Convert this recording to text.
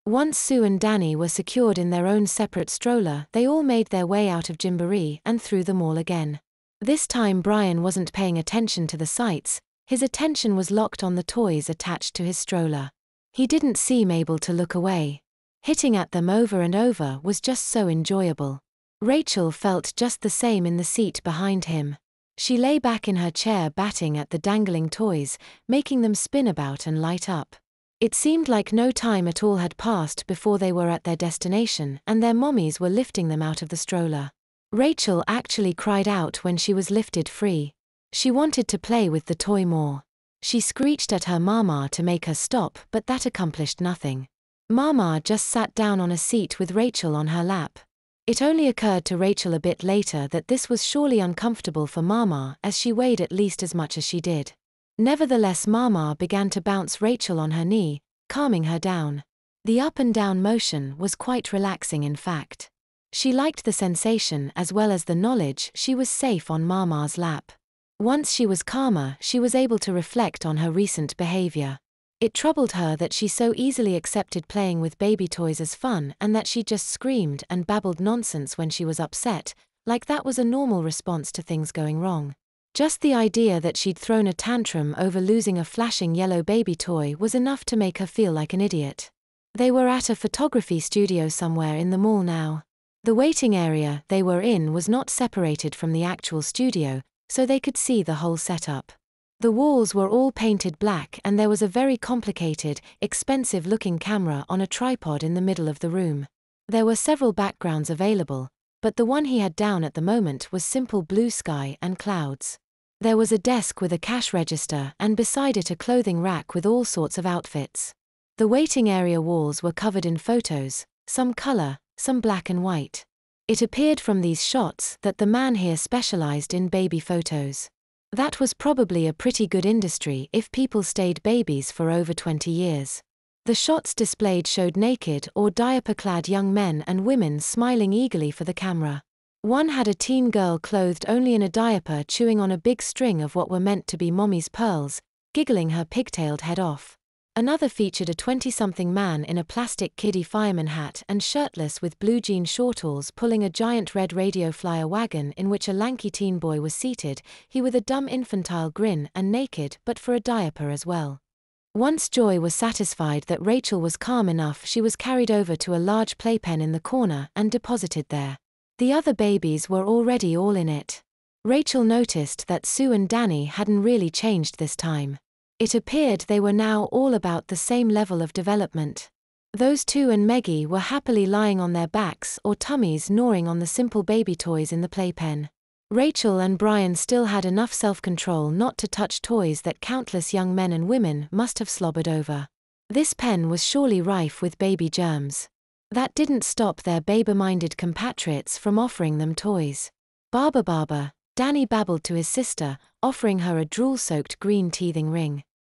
Once Sue and Danny were secured in their own separate stroller, they all made their way out of Gymboree and through the mall again. This time Brian wasn't paying attention to the sights, his attention was locked on the toys attached to his stroller. He didn't seem able to look away. Hitting at them over and over was just so enjoyable. Rachel felt just the same in the seat behind him. She lay back in her chair batting at the dangling toys, making them spin about and light up. It seemed like no time at all had passed before they were at their destination and their mommies were lifting them out of the stroller. Rachel actually cried out when she was lifted free. She wanted to play with the toy more. She screeched at her mama to make her stop, but that accomplished nothing. Mama just sat down on a seat with Rachel on her lap. It only occurred to Rachel a bit later that this was surely uncomfortable for Mama, as she weighed at least as much as she did. Nevertheless, Mama began to bounce Rachel on her knee, calming her down. The up and down motion was quite relaxing in fact. She liked the sensation as well as the knowledge she was safe on Mama's lap. Once she was calmer, she was able to reflect on her recent behavior. It troubled her that she so easily accepted playing with baby toys as fun and that she just screamed and babbled nonsense when she was upset, like that was a normal response to things going wrong. Just the idea that she'd thrown a tantrum over losing a flashing yellow baby toy was enough to make her feel like an idiot. They were at a photography studio somewhere in the mall now. The waiting area they were in was not separated from the actual studio, so they could see the whole setup. The walls were all painted black and there was a very complicated, expensive-looking camera on a tripod in the middle of the room. There were several backgrounds available, but the one he had down at the moment was simple blue sky and clouds. There was a desk with a cash register and beside it a clothing rack with all sorts of outfits. The waiting area walls were covered in photos, some color, some black and white. It appeared from these shots that the man here specialized in baby photos. That was probably a pretty good industry if people stayed babies for over 20 years. The shots displayed showed naked or diaper-clad young men and women smiling eagerly for the camera. One had a teen girl clothed only in a diaper chewing on a big string of what were meant to be mommy's pearls, giggling her pigtailed head off. Another featured a 20-something man in a plastic kiddie fireman hat and shirtless with blue jean shortballs pulling a giant red radio flyer wagon in which a lanky teen boy was seated, he with a dumb infantile grin and naked but for a diaper as well. Once Joy was satisfied that Rachel was calm enough, she was carried over to a large playpen in the corner and deposited there. The other babies were already all in it. Rachel noticed that Sue and Danny hadn't really changed this time. It appeared they were now all about the same level of development. Those two and Meggie were happily lying on their backs or tummies gnawing on the simple baby toys in the playpen. Rachel and Brian still had enough self-control not to touch toys that countless young men and women must have slobbered over. This pen was surely rife with baby germs. That didn't stop their baby-minded compatriots from offering them toys. Baba, Danny babbled to his sister, offering her a drool-soaked green teething ring.